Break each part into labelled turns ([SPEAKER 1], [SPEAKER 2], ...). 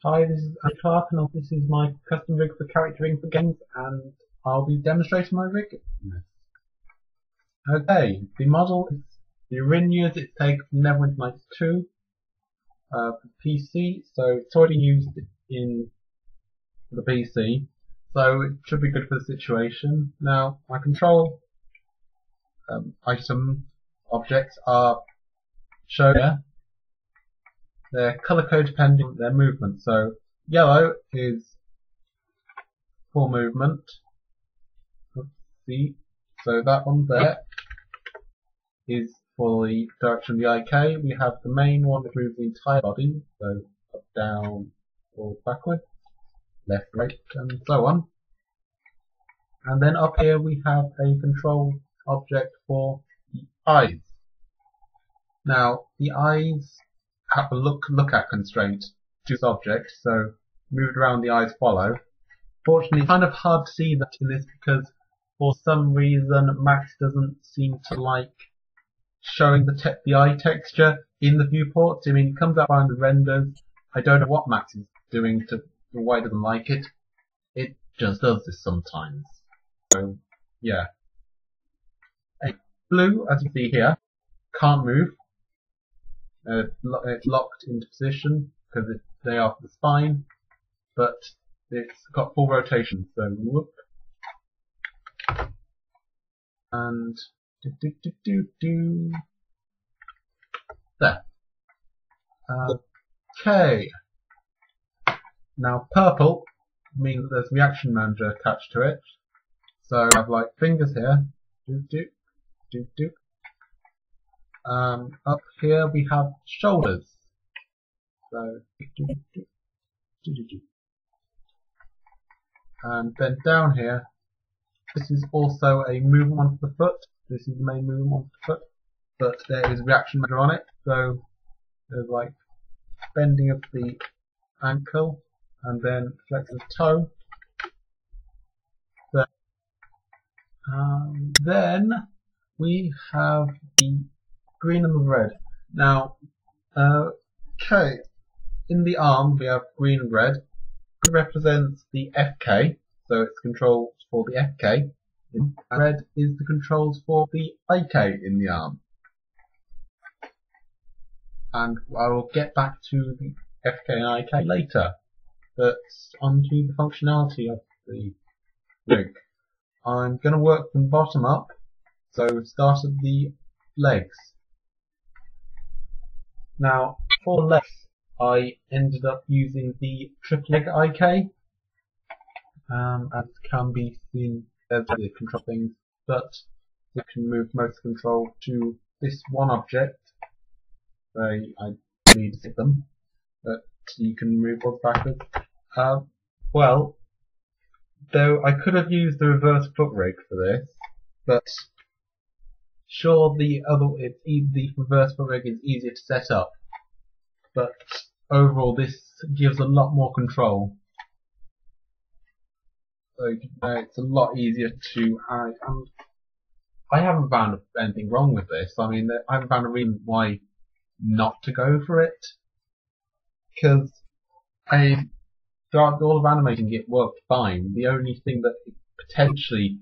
[SPEAKER 1] Hi, this is Andy Clark, and this is my custom rig for charactering for games, and I'll be demonstrating my rig. Okay, the model is the Erinyes. It's taken from Neverwinter Nights 2 for PC, so it's already used in the PC, so it should be good for the situation. Now, my control item objects are shown here. They're colour code depending on their movement. So yellow is for movement. Let's see. So that one there is for the direction of the IK. We have the main one that moves the entire body, so up, down, or backward, left, right, and so on. And then up here we have a control object for the eyes. Now the eyes have a look at constraint to this object, so moved around the eyes follow. Fortunately, it's kind of hard to see that in this because for some reason Max doesn't seem to like showing the eye texture in the viewports. I mean, it comes out fine in the renders. I don't know what Max is doing to why it doesn't like it. It just does this sometimes. So yeah. Blue, as you see here, can't move. It's locked into position because they are for the spine, but it's got full rotation. So whoop, and there. Okay. Now purple means there's reaction manager attached to it. So I have like fingers here. Up here we have shoulders. So, and then down here, this is also a movement of the foot. This is the main movement of the foot, but there is a reaction measure on it. So there's like bending of the ankle and then flexing the toe. So, then we have the green and the red. Now, okay, in the arm we have green and red. It represents the FK, so it's controls for the FK. And red is the controls for the IK in the arm. And I will get back to the FK and IK later. But onto the functionality of the rig. I'm going to work from bottom up, so start at the legs. Now, for the legs, I ended up using the triple leg IK, as can be seen as the control things, but you can move most control to this one object. I need to hit them, but you can move both backwards. Well, though I could have used the reverse foot rig for this, but sure, the reverse foot rig is easier to set up, but overall this gives a lot more control. So it's a lot easier to hide. I haven't found anything wrong with this. I mean, I haven't found a reason why not to go for it, because throughout all of animating it worked fine. The only thing that it potentially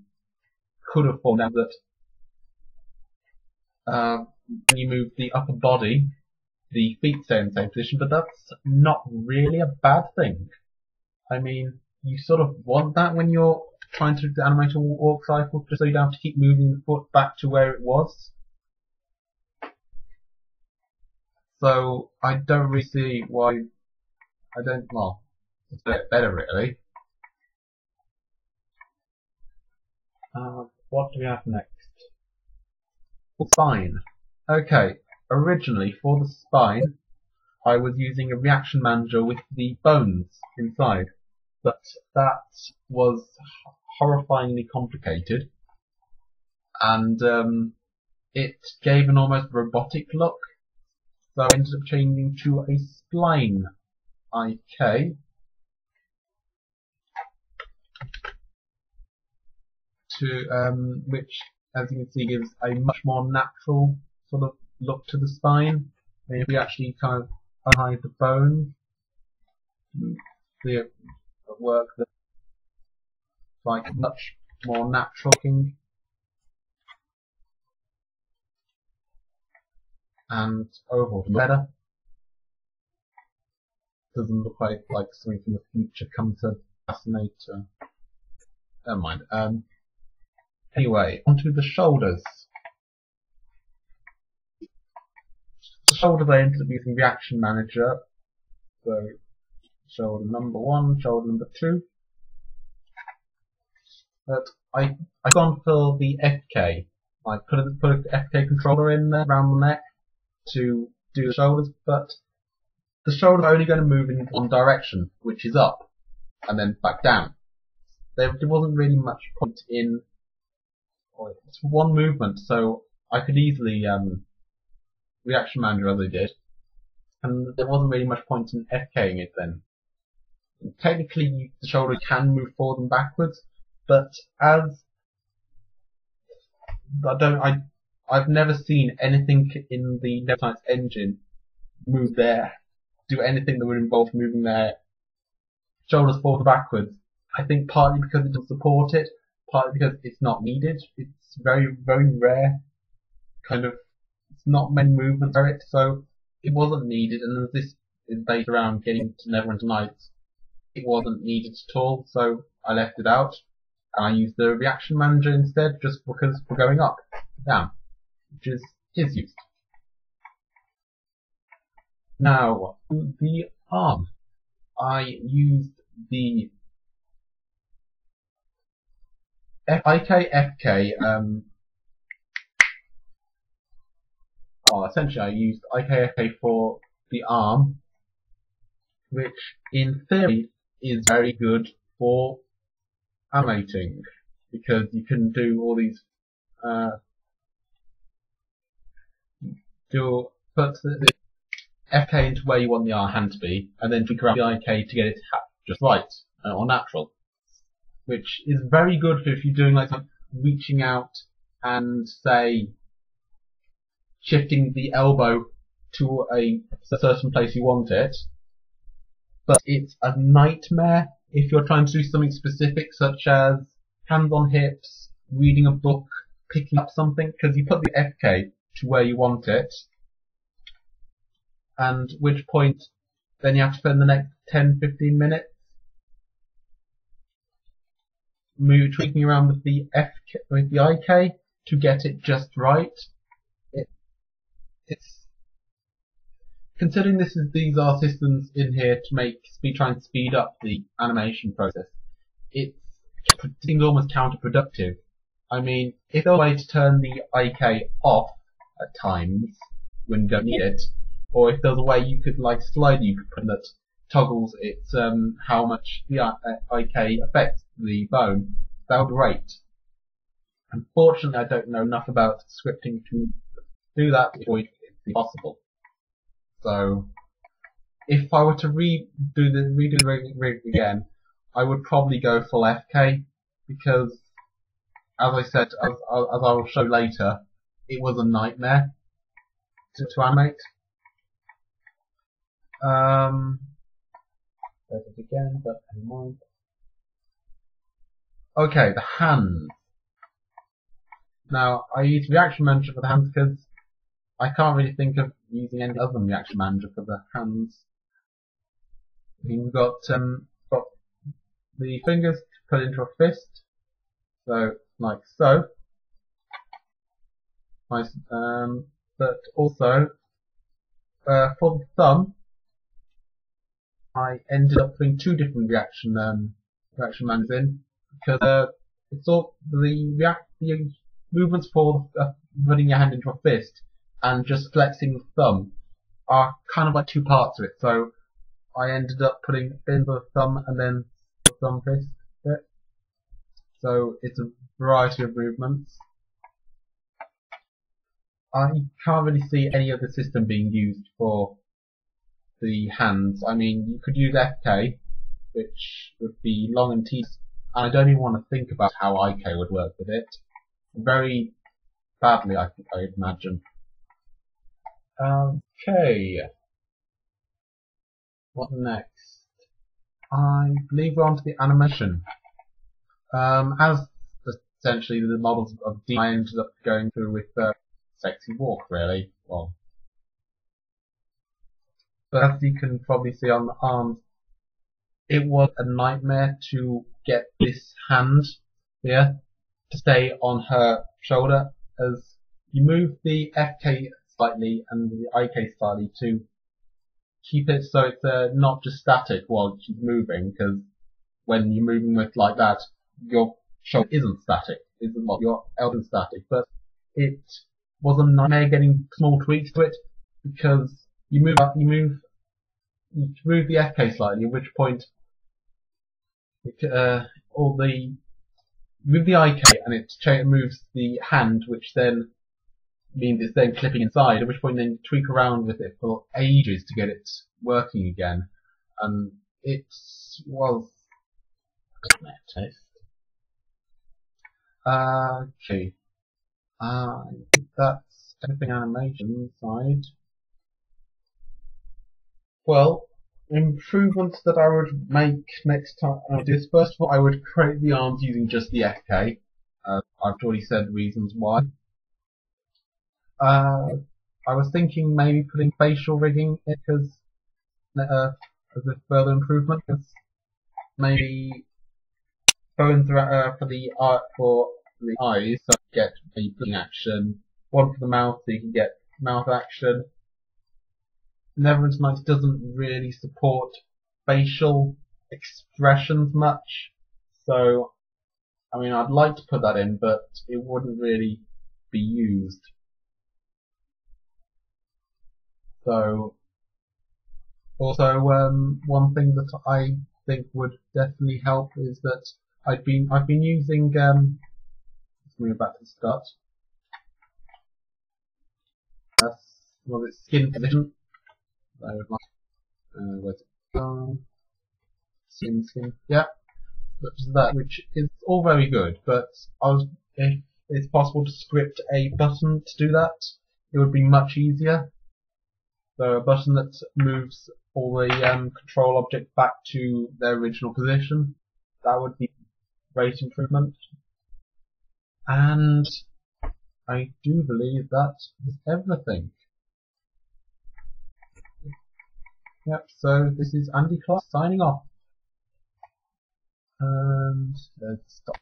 [SPEAKER 1] could have fallen down that when you move the upper body, the feet stay in the same position, but that's not really a bad thing. I mean, you sort of want that when you're trying to animate a walk cycle, just so you don't have to keep moving the foot back to where it was. So I don't really see why well, it's a bit better really. What do we have next? Spine. Okay, originally for the spine I was using a reaction manager with the bones inside, but that was horrifyingly complicated and it gave an almost robotic look, so I ended up changing to a spline IK which, as you can see, gives a much more natural sort of look to the spine. And if we actually kind of unhide the bone, the work that's like much more natural looking and overall better. Doesn't look like something from the future come to fascinate. Never mind. Anyway, onto the shoulders. The shoulders I ended up using Reaction Manager. So shoulder number 1, shoulder number 2. But I've gone for the FK. I put an FK controller in there around the neck to do the shoulders, but the shoulders are only going to move in one direction, which is up, and then back down. There wasn't really much point in it's one movement, so I could easily Reaction Manager as I did, and there wasn't really much point in FKing it then. Technically, the shoulder can move forward and backwards, but as I've never seen anything in the Never engine move do anything that would involve moving their shoulders forward or backwards. I think partly because it doesn't support it, partly because it's not needed. It's very, very rare. It's not many movements for it, so it wasn't needed. And as this is based around getting to Neverwinter Nights, it wasn't needed at all, so I left it out. And I used the Reaction Manager instead, just because we're going up, down, which is used. Now, the arm. I used the IKFK, essentially I used IKFK for the arm, which in theory is very good for animating, because you can do all these, put the FK into where you want the hand to be, and then tweak around the IK to get it just right, or natural. Which is very good for if you're doing like reaching out and say shifting the elbow to a certain place you want it. But it's a nightmare if you're trying to do something specific, such as hands on hips, reading a book, picking up something, because you put the FK to where you want it, and at which point then you have to spend the next 10-15 minutes tweaking around with the IK to get it just right. It's considering these are systems in here to trying to speed up the animation process. It seems almost counterproductive. I mean, if there's a way to turn the IK off at times when you don't need it, or if there's a way you could slide you could put that toggles its how much the IK affects the bone, that would be great. Unfortunately, I don't know enough about scripting to do that before it's impossible. So, if I were to redo the rig again, I would probably go full FK, because, as I said, as I will show later, it was a nightmare to animate. There's it again, but never mind. Okay, the hands. Now, I use Reaction Manager for the hands because I can't really think of using any other than Reaction Manager for the hands. We've got the fingers to put into a fist, so like so. Nice, but also for the thumb, I ended up putting two different reaction managers in, because it's all the movements for putting your hand into a fist and just flexing the thumb are kind of like two parts of it. So I ended up putting in the thumb and then the thumb fist bit. So it's a variety of movements. I can't really see any other system being used for the hands. I mean, you could use FK, which would be long and tedious, and I don't even want to think about how IK would work with it. Very badly, I think, I'd imagine. Okay. What next? I believe we're on to the animation. As essentially the models of D I ended up going through with Sexy Walk, really. Well, but as you can probably see on the arms, it was a nightmare to get this hand here to stay on her shoulder, as you move the FK slightly and the IK slightly to keep it so it's not just static while she's moving, because when you're moving with like that, your shoulder isn't static, your elbow is static, but it was a nightmare getting small tweaks to it, because you move the FK slightly, at which point move the IK and it moves the hand, which then means it's then clipping inside, at which point then you tweak around with it for ages to get it working again. And it was a taste. Okay. That's everything animation side. Well, improvements that I would make next time I do this. First of all, I would create the arms using just the FK. I've already said reasons why. I was thinking maybe putting facial rigging in as a further improvement, because maybe going through for the eyes, so you get a blinking action. One for the mouth, so you can get mouth action. Neverend's Nights doesn't really support facial expressions much, so I mean I'd like to put that in, but it wouldn't really be used. So also one thing that I think would definitely help is that I've been using let's move back to the start. It's skin position. Where's it? Skin. Yeah, which is all very good. But if it's possible to script a button to do that, it would be much easier. So a button that moves all the control object back to their original position. That would be a great improvement. And I do believe that is everything. Yep, so this is Andy Clark signing off. And let's stop.